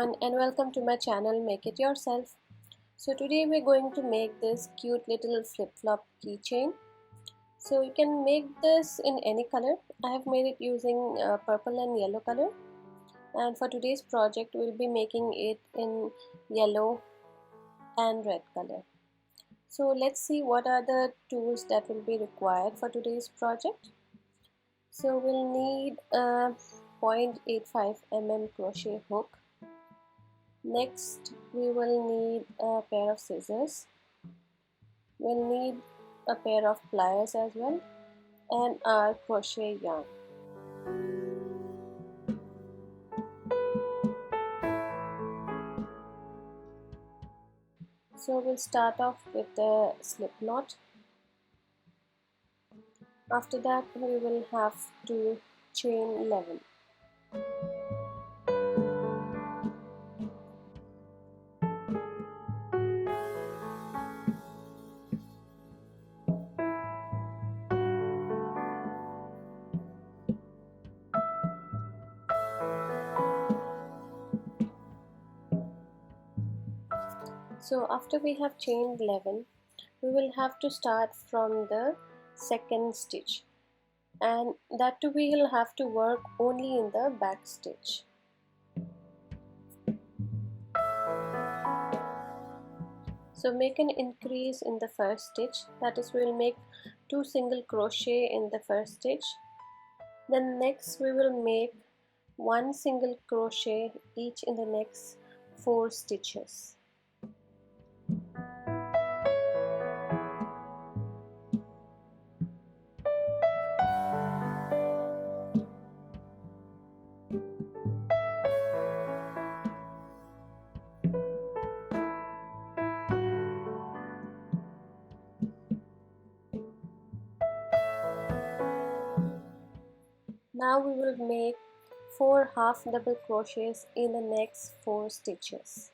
everyone and welcome to my channel Make It Yourself. So today we're going to make this cute little flip-flop keychain. So you can make this in any color. I have made it using purple and yellow color, and for today's project we'll be making it in yellow and red color. So let's see what are the tools that will be required for today's project. So we'll need a 0.85 mm crochet hook. Next, we will need a pair of scissors. We'll need a pair of pliers as well, and our crochet yarn. So we'll start off with the slip knot. After that, we will have to chain 11. So after we have chained 11, we will have to start from the second stitch, and that too we will have to work only in the back stitch. So make an increase in the first stitch, that is we will make 2 single crochet in the first stitch. Then next we will make 1 single crochet each in the next 4 stitches. Now we will make 4 half double crochets in the next 4 stitches.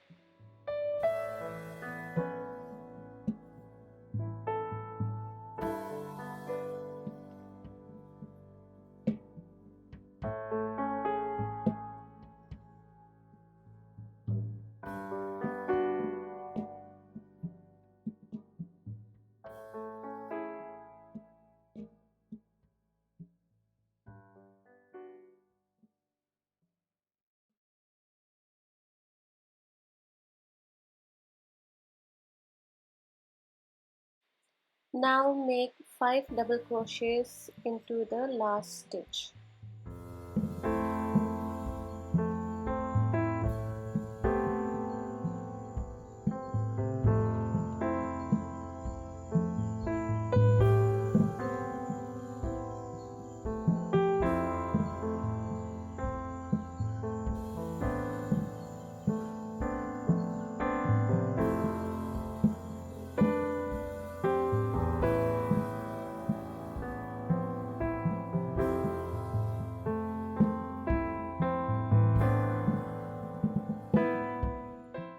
Now make 5 double crochets into the last stitch.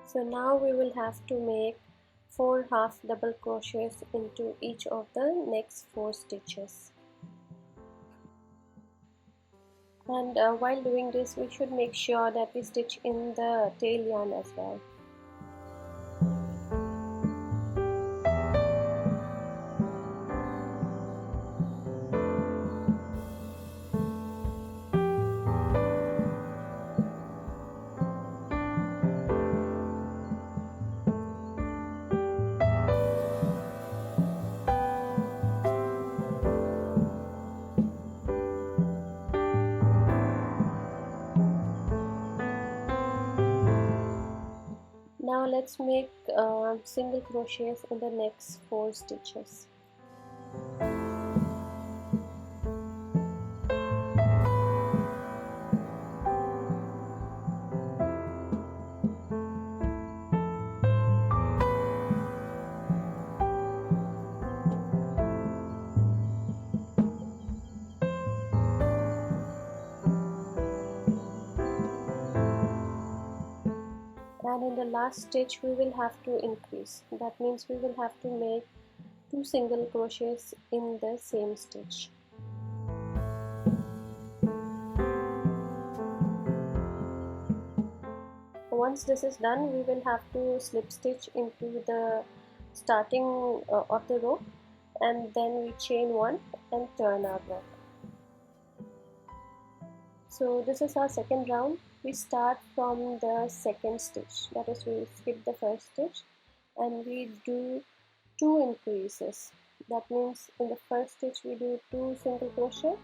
So now we will have to make 4 half double crochets into each of the next 4 stitches. And while doing this, we should make sure that we stitch in the tail yarn as well. Now let's make single crochets in the next 4 stitches. And in the last stitch we will have to increase. That means we will have to make 2 single crochets in the same stitch. once this is done, we will have to slip stitch into the starting of the row, and then we chain one and turn our work. So this is our second round. We start from the second stitch, that is, we skip the first stitch and we do 2 increases. That means in the first stitch we do 2 single crochet,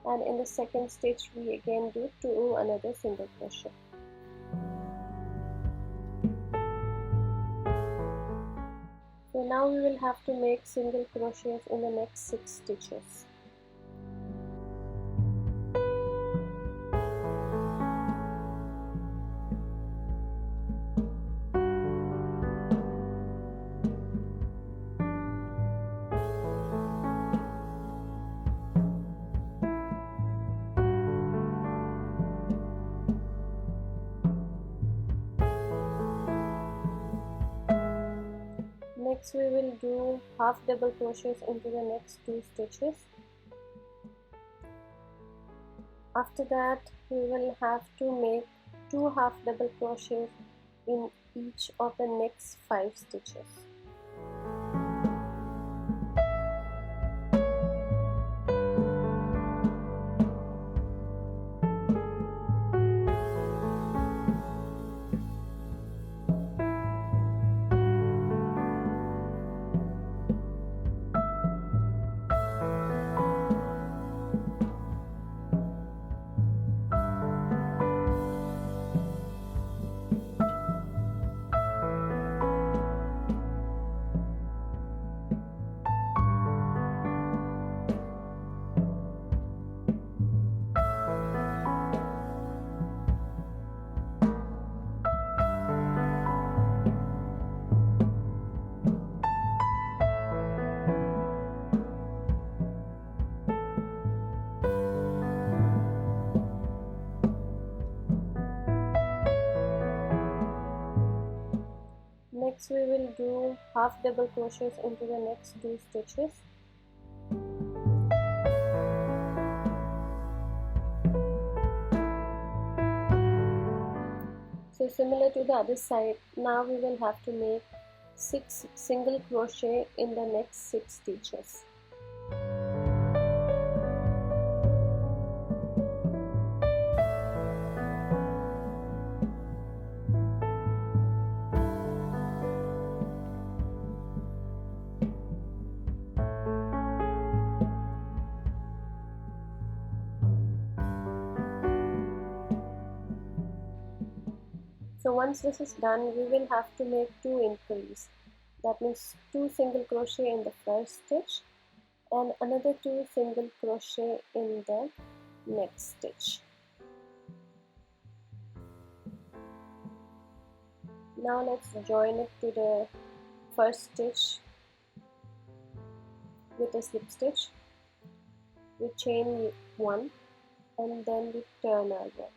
and in the second stitch we again do another single crochet. So now we will have to make single crochets in the next 6 stitches. Next we will do half double crochets into the next 2 stitches. After that we will have to make 2 half double crochets in each of the next 5 stitches. Next we will do half double crochets into the next 2 stitches. So similar to the other side, now we will have to make 6 single crochet in the next 6 stitches. So once this is done, we will have to make 2 increase. That means 2 single crochet in the first stitch and another 2 single crochet in the next stitch. Now let's join it to the first stitch with a slip stitch. We chain one and then we turn our work.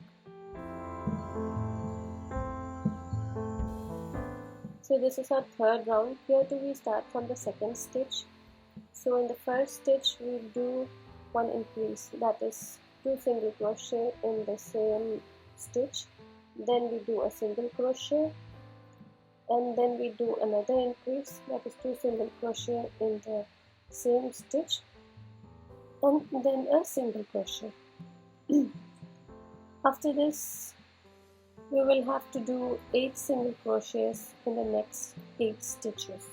So this is our third round. Here too we start from the second stitch. So in the first stitch we do 1 increase, that is 2 single crochet in the same stitch. Then we do a single crochet and then we do another increase, that is 2 single crochet in the same stitch and then a single crochet. After this we will have to do 8 single crochets in the next 8 stitches.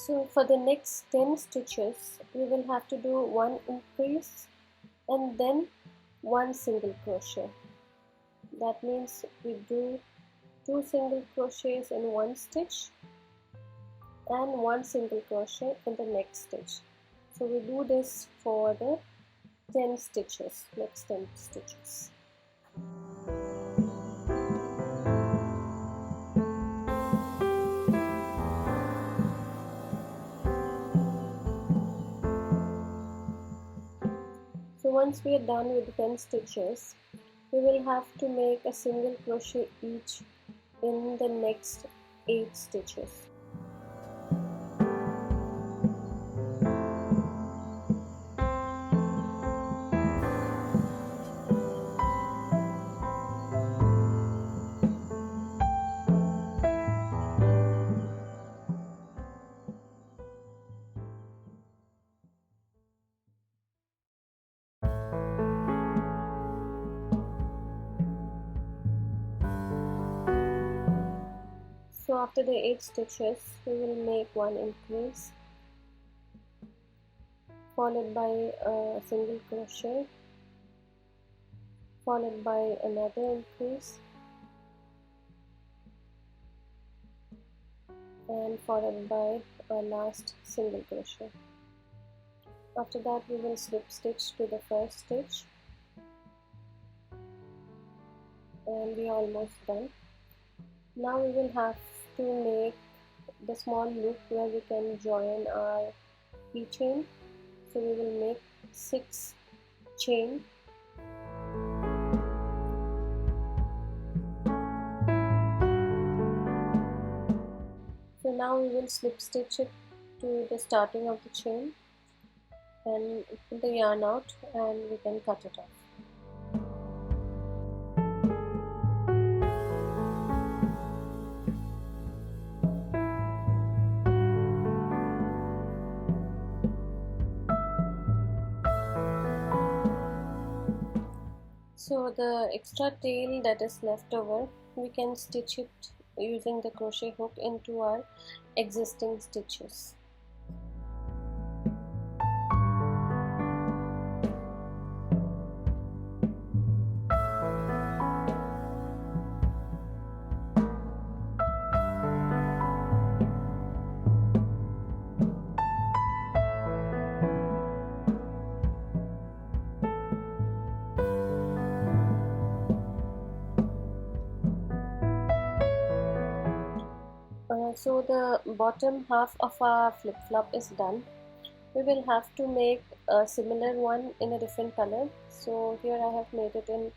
So for the next 10 stitches, we will have to do 1 increase and then 1 single crochet. That means we do 2 single crochets in one stitch and 1 single crochet in the next stitch. So we do this for the 10 stitches, next 10 stitches. once we are done with the 10 stitches, we will have to make a single crochet each in the next 8 stitches. So after the 8 stitches, we will make one increase, followed by a single crochet, followed by another increase, and followed by a last single crochet. After that, we will slip stitch to the first stitch, and we are almost done. Now we will have to make the small loop where we can join our keychain. So we will make 6 chain. So now we will slip stitch it to the starting of the chain and pull the yarn out, and we can cut it off. So the extra tail that is left over, we can stitch it using the crochet hook into our existing stitches. So the bottom half of our flip-flop is done. We will have to make a similar one in a different color. So here I have made it in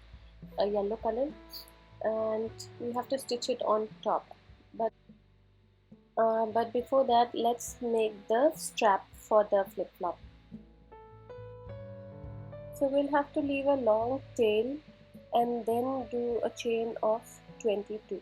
a yellow color, and we have to stitch it on top. But before that, let's make the strap for the flip-flop. So we'll have to leave a long tail and then do a chain of 22.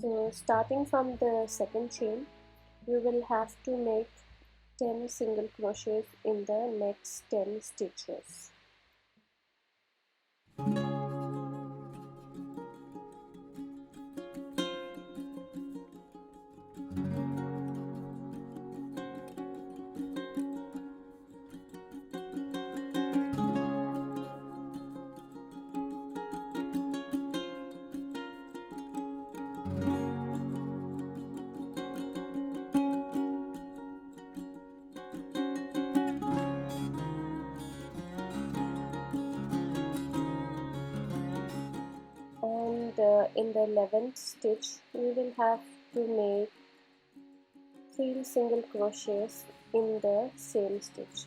So starting from the second chain, we will have to make 10 single crochets in the next 10 stitches. And in the 11th stitch, we will have to make 3 single crochets in the same stitch.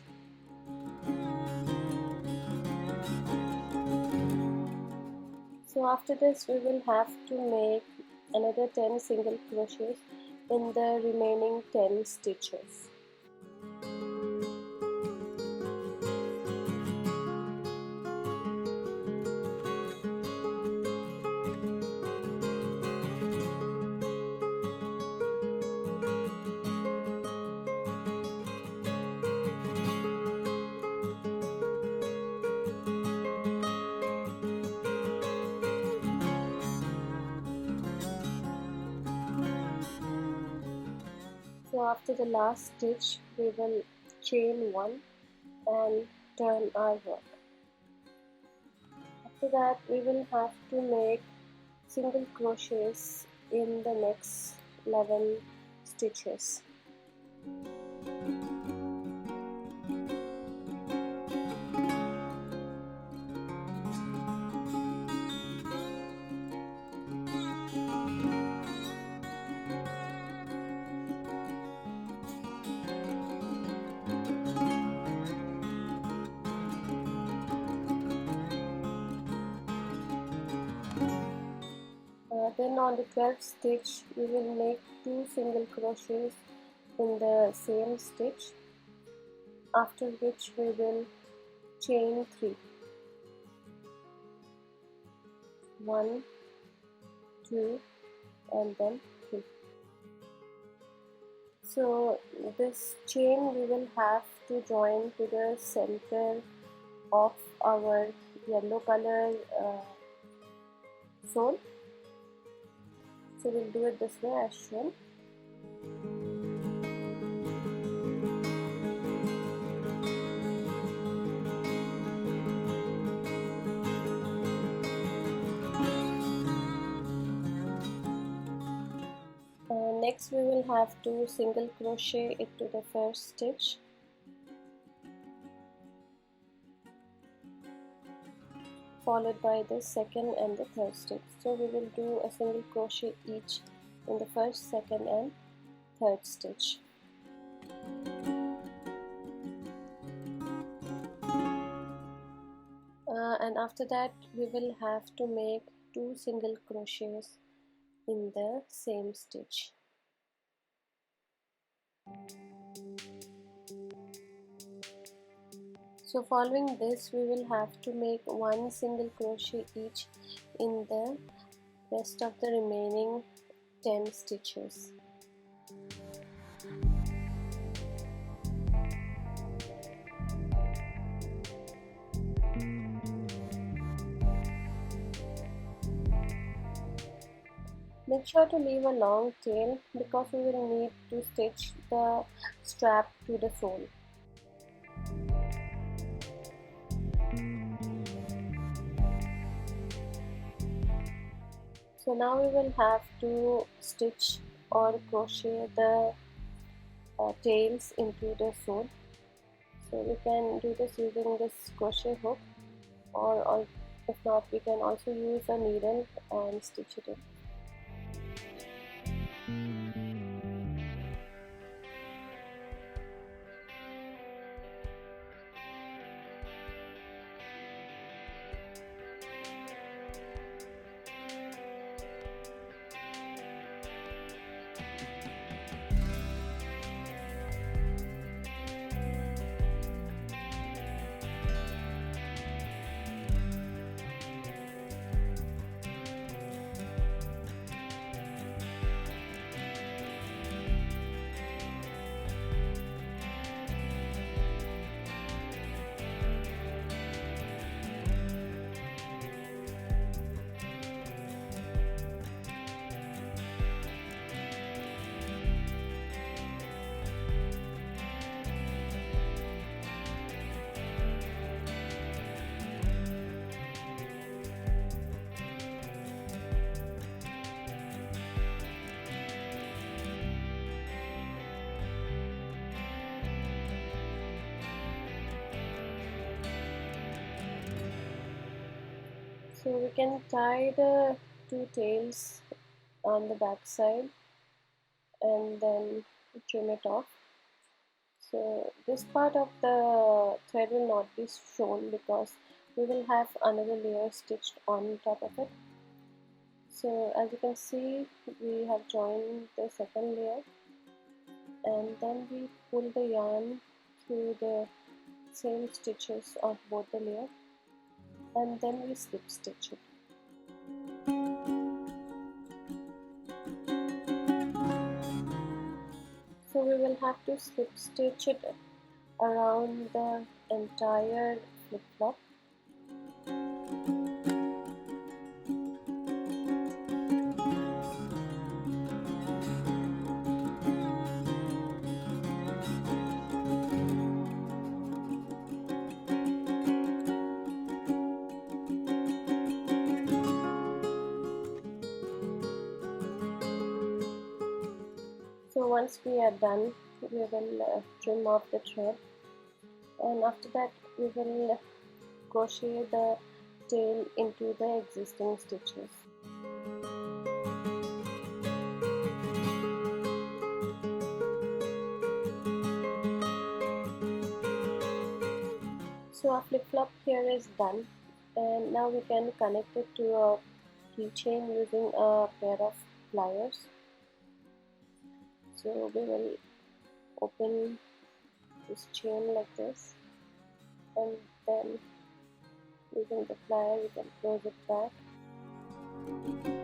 So after this, we will have to make another 10 single crochets in the remaining 10 stitches. So after the last stitch, we will chain 1 and turn our work. After that, we will have to make single crochets in the next 11 stitches. then on the 12th stitch we will make 2 single crochets in the same stitch, after which we will chain 3. 1, 2 and then 3. So this chain we will have to join to the center of our yellow color sole. So we'll do it this way as shown. Next we will have to single crochet into the first stitch, followed by the second and the third stitch. So we will do a single crochet each in the first, second and third stitch. And after that we will have to make 2 single crochets in the same stitch. So following this we will have to make 1 single crochet each in the rest of the remaining 10 stitches. Make sure to leave a long tail because we will need to stitch the strap to the sole. So now we will have to stitch or crochet the tails into the sole. So we can do this using this crochet hook, or if not we can also use a needle and stitch it in. So we can tie the 2 tails on the back side and then trim it off. So this part of the thread will not be shown because we will have another layer stitched on top of it. So as you can see, we have joined the second layer and then we pull the yarn through the same stitches of both the layers and then we slip stitch it. So we will have to slip stitch it around the entire flip-flop. So once we are done, we will trim off the thread, and after that we will crochet the tail into the existing stitches. So our flip-flop here is done, and now we can connect it to a keychain using a pair of pliers. So we will open this chain like this, and then using the plier we can close it back.